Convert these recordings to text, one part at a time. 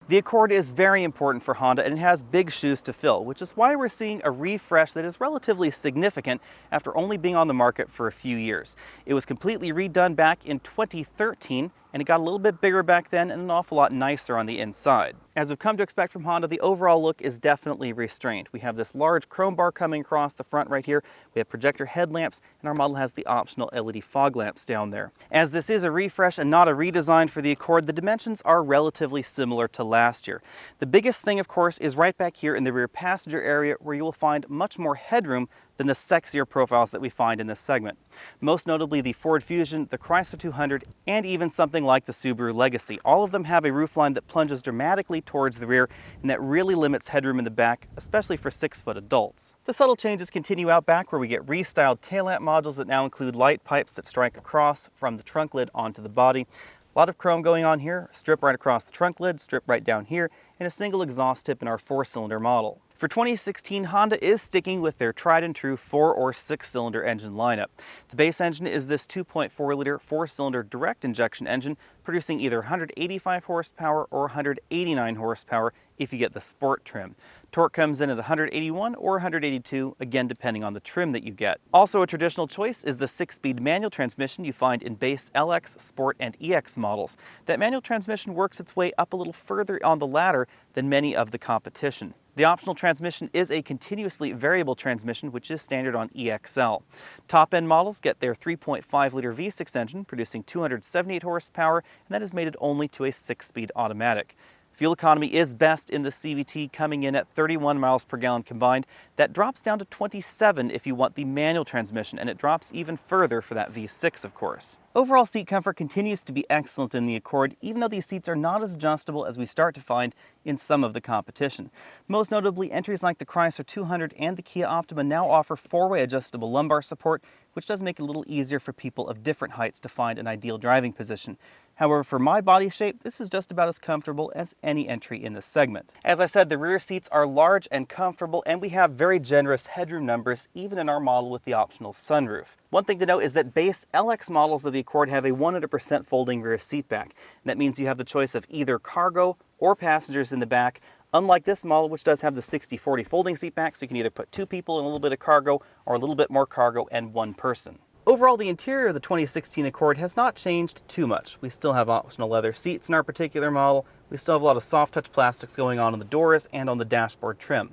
The Accord is very important for Honda and it has big shoes to fill, which is why we're seeing a refresh that is relatively significant after only being on the market for a few years. It was completely redone back in 2013 and it got a little bit bigger back then and an awful lot nicer on the inside. As we've come to expect from Honda, the overall look is definitely restrained. We have this large chrome bar coming across the front right here. We have projector headlamps and our model has the optional LED fog lamps down there. As this is a refresh and not a redesign for the Accord, the dimensions are relatively similar to last year. The biggest thing, of course, is right back here in the rear passenger area where you will find much more headroom than the sexier profiles that we find in this segment. Most notably the Ford Fusion, the Chrysler 200, and even something like the Subaru Legacy. All of them have a roofline that plunges dramatically towards the rear and that really limits headroom in the back, especially for 6-foot adults. The subtle changes continue out back where we get restyled tail lamp modules that now include light pipes that strike across from the trunk lid onto the body. A lot of chrome going on here, strip right across the trunk lid, strip right down here, and a single exhaust tip in our 4-cylinder model. For 2016, Honda is sticking with their tried and true 4 or 6-cylinder engine lineup. The base engine is this 2.4-liter 4-cylinder direct injection engine, producing either 185 horsepower or 189 horsepower if you get the sport trim. Torque comes in at 181 or 182, again depending on the trim that you get. Also a traditional choice is the 6-speed manual transmission you find in base LX, Sport, and EX models. That manual transmission works its way up a little further on the ladder than many of the competition. The optional transmission is a continuously variable transmission, which is standard on EXL. Top-end models get their 3.5-liter V6 engine, producing 278 horsepower, and that is mated only to a 6-speed automatic. Fuel economy is best in the CVT, coming in at 31 miles per gallon combined. That drops down to 27 if you want the manual transmission, and it drops even further for that V6, of course. Overall seat comfort continues to be excellent in the Accord, even though these seats are not as adjustable as we start to find in some of the competition. Most notably, entries like the Chrysler 200 and the Kia Optima now offer 4-way adjustable lumbar support, which does make it a little easier for people of different heights to find an ideal driving position. However, for my body shape, this is just about as comfortable as any entry in this segment. As I said, the rear seats are large and comfortable, and we have very generous headroom numbers, even in our model with the optional sunroof. One thing to note is that base LX models of the Accord have a 100% folding rear seat back. And that means you have the choice of either cargo or passengers in the back, unlike this model, which does have the 60-40 folding seat back, so you can either put 2 people in a little bit of cargo or a little bit more cargo and 1 person. Overall, the interior of the 2016 Accord has not changed too much. We still have optional leather seats in our particular model. We still have a lot of soft touch plastics going on the doors and on the dashboard trim.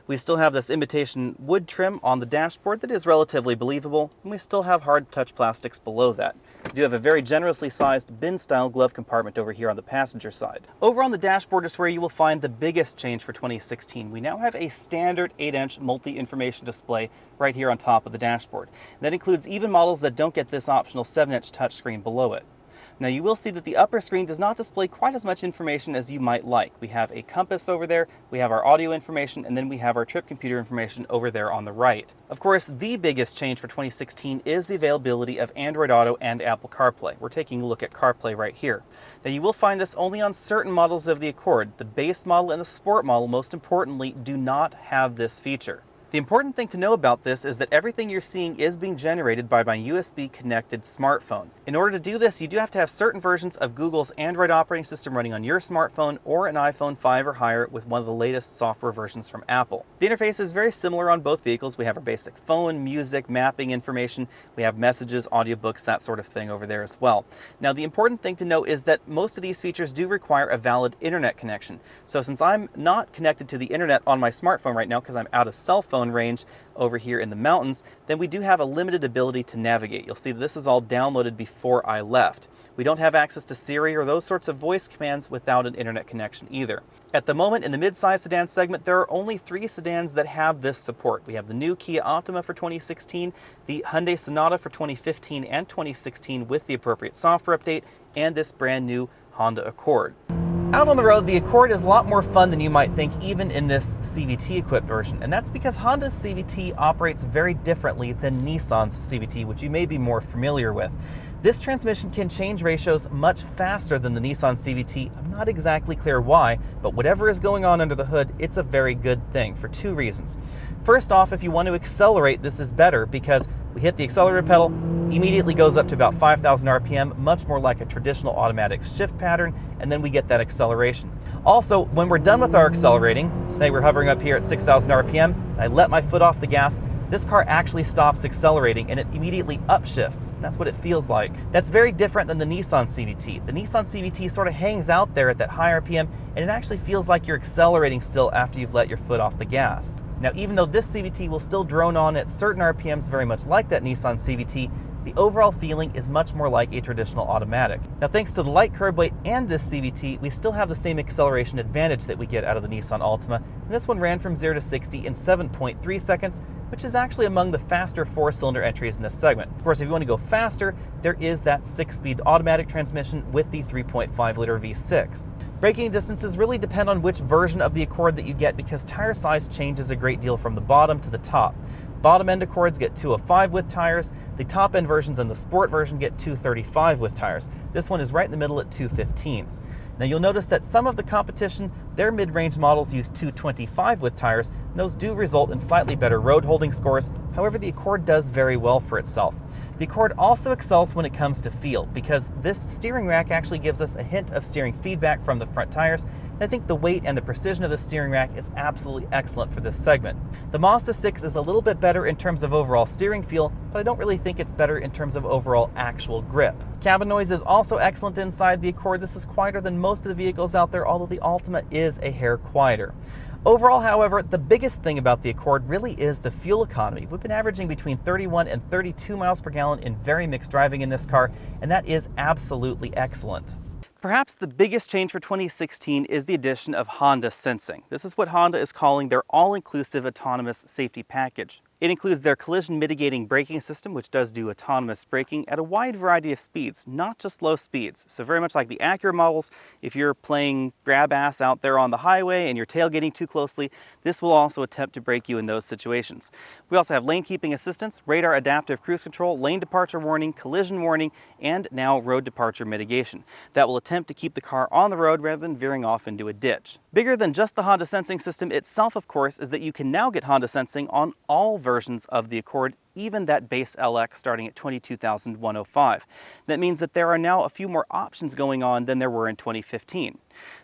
We still have this imitation wood trim on the dashboard that is relatively believable, and we still have hard touch plastics below that. We do have a very generously sized bin-style glove compartment over here on the passenger side. Over on the dashboard is where you will find the biggest change for 2016. We now have a standard 8-inch multi-information display right here on top of the dashboard. That includes even models that don't get this optional 7-inch touchscreen below it. Now you will see that the upper screen does not display quite as much information as you might like. We have a compass over there, we have our audio information, and then we have our trip computer information over there on the right. Of course, the biggest change for 2016 is the availability of Android Auto and Apple CarPlay. We're taking a look at CarPlay right here. Now you will find this only on certain models of the Accord. The base model and the Sport model, most importantly, do not have this feature. The important thing to know about this is that everything you're seeing is being generated by my USB connected smartphone. In order to do this, you do have to have certain versions of Google's Android operating system running on your smartphone or an iPhone 5 or higher with one of the latest software versions from Apple. The interface is very similar on both vehicles. We have our basic phone, music, mapping information, we have messages, audiobooks, that sort of thing over there as well. Now the important thing to note is that most of these features do require a valid internet connection. So since I'm not connected to the internet on my smartphone right now because I'm out of cell phone range over here in the mountains, then we do have a limited ability to navigate. You'll see that this is all downloaded before I left. We don't have access to Siri or those sorts of voice commands without an internet connection either. At the moment, in the mid-size sedan segment, there are only 3 sedans that have this support. We have the new Kia Optima for 2016, the Hyundai Sonata for 2015 and 2016 with the appropriate software update, and this brand new Honda Accord. Out on the road, the Accord is a lot more fun than you might think, even in this CVT-equipped version, and that's because Honda's CVT operates very differently than Nissan's CVT, which you may be more familiar with. This transmission can change ratios much faster than the Nissan CVT. I'm not exactly clear why, but whatever is going on under the hood, it's a very good thing for 2 reasons. First off, if you want to accelerate, this is better because We hit the accelerator pedal, immediately goes up to about 5,000 RPM, much more like a traditional automatic shift pattern, and then we get that acceleration. Also, when we're done with our accelerating, say we're hovering up here at 6,000 RPM, and I let my foot off the gas, this car actually stops accelerating and it immediately upshifts. That's what it feels like. That's very different than the Nissan CVT. The Nissan CVT sort of hangs out there at that high RPM, and it actually feels like you're accelerating still after you've let your foot off the gas. Now, even though this CVT will still drone on at certain RPMs very much like that Nissan CVT, the overall feeling is much more like a traditional automatic. Now, thanks to the light curb weight and this CVT, we still have the same acceleration advantage that we get out of the Nissan Altima, and this one ran from 0 to 60 in 7.3 seconds, which is actually among the faster four-cylinder entries in this segment. Of course, if you want to go faster, there is that 6-speed automatic transmission with the 3.5-liter V6. Braking distances really depend on which version of the Accord that you get because tire size changes a great deal from the bottom to the top. Bottom end Accords get 205 width tires. The top end versions and the Sport version get 235 width tires. This one is right in the middle at 215s. Now you'll notice that some of the competition, their mid-range models use 225 width tires, and those do result in slightly better road holding scores. However, the Accord does very well for itself. The Accord also excels when it comes to feel because this steering rack actually gives us a hint of steering feedback from the front tires. And I think the weight and the precision of the steering rack is absolutely excellent for this segment. The Mazda 6 is a little bit better in terms of overall steering feel, but I don't really think it's better in terms of overall actual grip. Cabin noise is also excellent inside the Accord. This is quieter than most of the vehicles out there, although the Altima is a hair quieter. Overall, however, the biggest thing about the Accord really is the fuel economy. We've been averaging between 31 and 32 miles per gallon in very mixed driving in this car, and that is absolutely excellent. Perhaps the biggest change for 2016 is the addition of Honda Sensing. This is what Honda is calling their all-inclusive autonomous safety package. It includes their collision mitigating braking system, which does do autonomous braking at a wide variety of speeds, not just low speeds. So very much like the Acura models, if you're playing grab ass out there on the highway and you're tailgating too closely, this will also attempt to brake you in those situations. We also have lane keeping assistance, radar adaptive cruise control, lane departure warning, collision warning, and now road departure mitigation. That will attempt to keep the car on the road rather than veering off into a ditch. Bigger than just the Honda Sensing system itself, of course, is that you can now get Honda Sensing on all versions of the Accord, even that base LX starting at $22,105. That means that there are now a few more options going on than there were in 2015.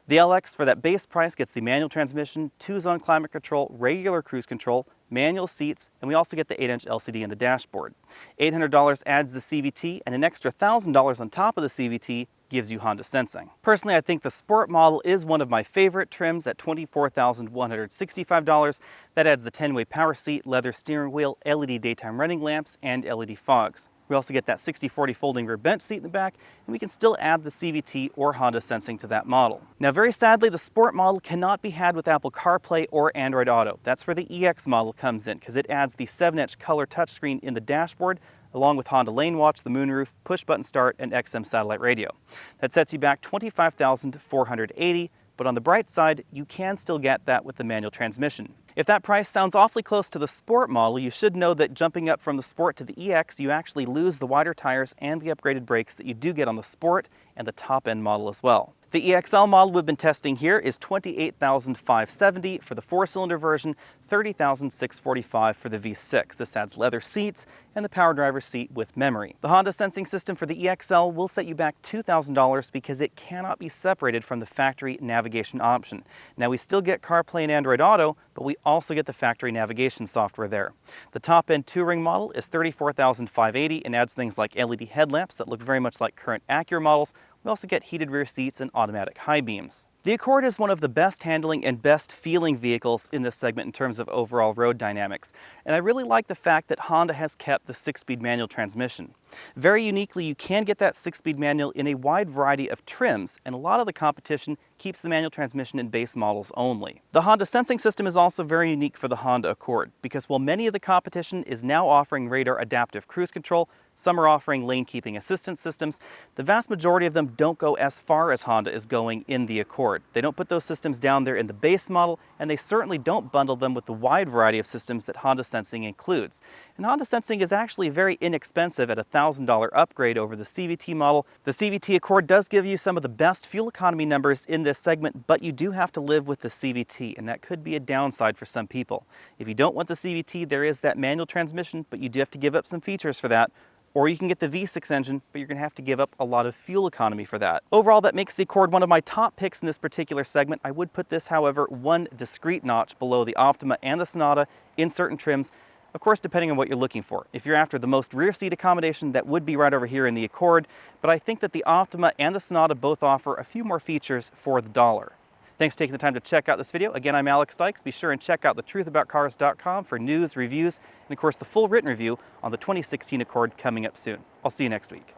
The LX for that base price gets the manual transmission, 2-zone climate control, regular cruise control, manual seats, and we also get the 8-inch LCD in the dashboard. $800 adds the CVT, and an extra $1,000 on top of the CVT gives you Honda Sensing. Personally, I think the Sport model is one of my favorite trims at $24,165. That adds the 10-way power seat, leather steering wheel, LED daytime running lamps, and LED fogs. We also get that 60/40 folding rear bench seat in the back, and we can still add the CVT or Honda Sensing to that model. Now, very sadly, the Sport model cannot be had with Apple CarPlay or Android Auto. That's where the EX model comes in, because it adds the 7-inch color touchscreen in the dashboard, along with Honda Lane Watch, the moonroof, push-button start, and XM satellite radio. That sets you back $25,480, but on the bright side, you can still get that with the manual transmission. If that price sounds awfully close to the Sport model, you should know that jumping up from the Sport to the EX, you actually lose the wider tires and the upgraded brakes that you do get on the Sport and the top-end model as well. The EXL model we've been testing here is $28,570 for the 4-cylinder version, $30,645 for the V6. This adds leather seats and the power driver's seat with memory. The Honda Sensing system for the EXL will set you back $2,000 because it cannot be separated from the factory navigation option. Now, we still get CarPlay and Android Auto, but we also get the factory navigation software there. The top-end Touring model is $34,580 and adds things like LED headlamps that look very much like current Acura models. We also get heated rear seats and automatic high beams. The Accord is one of the best handling and best feeling vehicles in this segment in terms of overall road dynamics, and I really like the fact that Honda has kept the 6-speed manual transmission. Very uniquely, you can get that 6-speed manual in a wide variety of trims, and a lot of the competition keeps the manual transmission in base models only. The Honda Sensing system is also very unique for the Honda Accord, because while many of the competition is now offering radar adaptive cruise control, Some are offering lane keeping assistance systems. The vast majority of them don't go as far as Honda is going in the Accord. They don't put those systems down there in the base model, and they certainly don't bundle them with the wide variety of systems that Honda Sensing includes. And Honda Sensing is actually very inexpensive at a $1,000 upgrade over the CVT model. The CVT Accord does give you some of the best fuel economy numbers in this segment, but you do have to live with the CVT, and that could be a downside for some people. If you don't want the CVT, there is that manual transmission, but you do have to give up some features for that. Or you can get the V6 engine, but you're going to have to give up a lot of fuel economy for that. Overall, that makes the Accord one of my top picks in this particular segment. I would put this, however, one discrete notch below the Optima and the Sonata in certain trims, of course, depending on what you're looking for. If you're after the most rear seat accommodation, that would be right over here in the Accord, but I think that the Optima and the Sonata both offer a few more features for the dollar. Thanks for taking the time to check out this video. Again, I'm Alex Dykes. Be sure and check out thetruthaboutcars.com for news, reviews, and of course the full written review on the 2016 Accord coming up soon. I'll see you next week.